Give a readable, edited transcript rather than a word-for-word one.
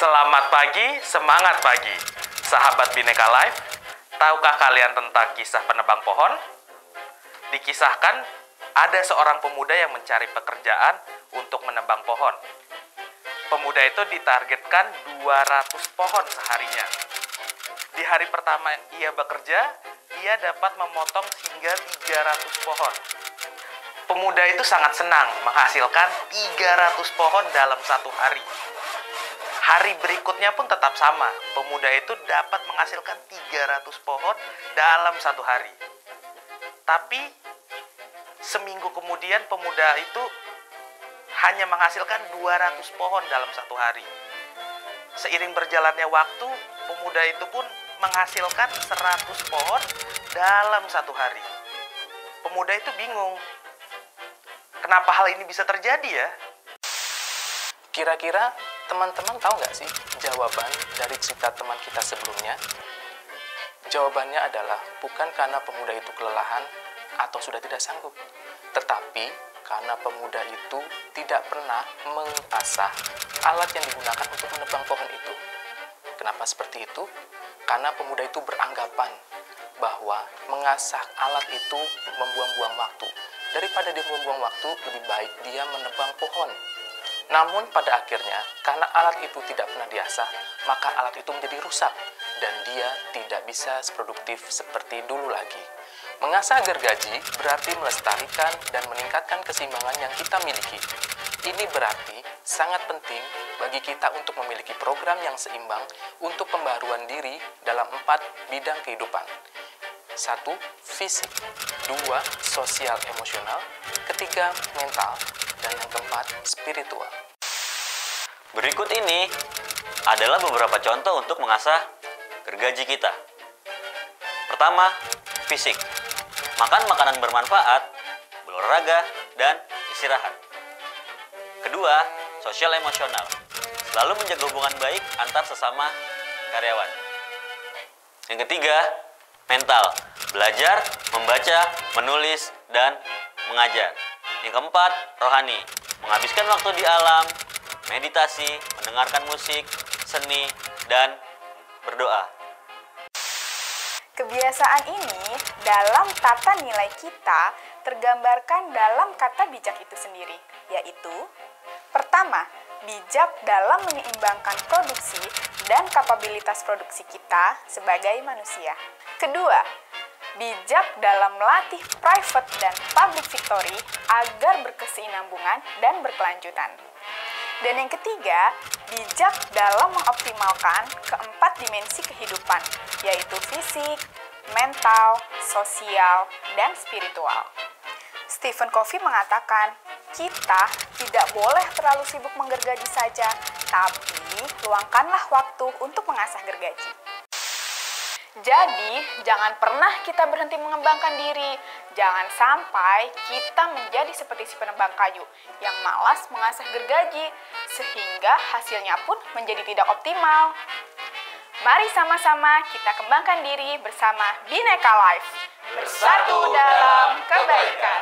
Selamat pagi, semangat pagi. Sahabat Bhinneka Life, tahukah kalian tentang kisah penebang pohon? Dikisahkan, ada seorang pemuda yang mencari pekerjaan untuk menebang pohon. Pemuda itu ditargetkan 200 pohon seharinya. Di hari pertama ia bekerja, ia dapat memotong hingga 300 pohon. Pemuda itu sangat senang menghasilkan 300 pohon dalam satu hari. Hari berikutnya pun tetap sama. Pemuda itu dapat menghasilkan 300 pohon dalam satu hari. Tapi seminggu kemudian pemuda itu hanya menghasilkan 200 pohon dalam satu hari. Seiring berjalannya waktu, pemuda itu pun menghasilkan 100 pohon dalam satu hari. Pemuda itu bingung. Kenapa hal ini bisa terjadi ya? Kira-kira teman-teman tahu nggak sih jawaban dari cerita teman kita sebelumnya? Jawabannya adalah bukan karena pemuda itu kelelahan atau sudah tidak sanggup, tetapi karena pemuda itu tidak pernah mengasah alat yang digunakan untuk menebang pohon itu. Kenapa seperti itu? Karena pemuda itu beranggapan bahwa mengasah alat itu membuang-buang waktu. Daripada dia membuang waktu, lebih baik dia menebang pohon. Namun pada akhirnya, karena alat itu tidak pernah diasah, maka alat itu menjadi rusak dan dia tidak bisa seproduktif seperti dulu lagi. Mengasah gergaji berarti melestarikan dan meningkatkan keseimbangan yang kita miliki. Ini berarti sangat penting bagi kita untuk memiliki program yang seimbang untuk pembaruan diri dalam 4 bidang kehidupan. 1. Fisik. 2. Sosial emosional. 3. Mental. Dan yang keempat, spiritual. Berikut ini adalah beberapa contoh untuk mengasah gergaji kita. Pertama, fisik. Makan makanan bermanfaat, berolahraga, dan istirahat. Kedua, sosial emosional. Selalu menjaga hubungan baik antar sesama karyawan. Yang ketiga, mental. Belajar, membaca, menulis, dan mengajar. Yang keempat, rohani. Menghabiskan waktu di alam, meditasi, mendengarkan musik, seni, dan berdoa. Kebiasaan ini dalam tata nilai kita tergambarkan dalam kata bijak itu sendiri, yaitu pertama, bijak dalam menyeimbangkan produksi dan kapabilitas produksi kita sebagai manusia. Kedua, bijak dalam melatih private dan public victory agar berkesinambungan dan berkelanjutan. Dan yang ketiga, bijak dalam mengoptimalkan keempat dimensi kehidupan, yaitu fisik, mental, sosial, dan spiritual. Stephen Covey mengatakan, kita tidak boleh terlalu sibuk menggergaji saja, tapi luangkanlah waktu untuk mengasah gergaji. Jadi, jangan pernah kita berhenti mengembangkan diri. Jangan sampai kita menjadi seperti si penebang kayu yang malas mengasah gergaji, sehingga hasilnya pun menjadi tidak optimal. Mari sama-sama kita kembangkan diri bersama Bhinneka Life. Bersatu dalam kebaikan.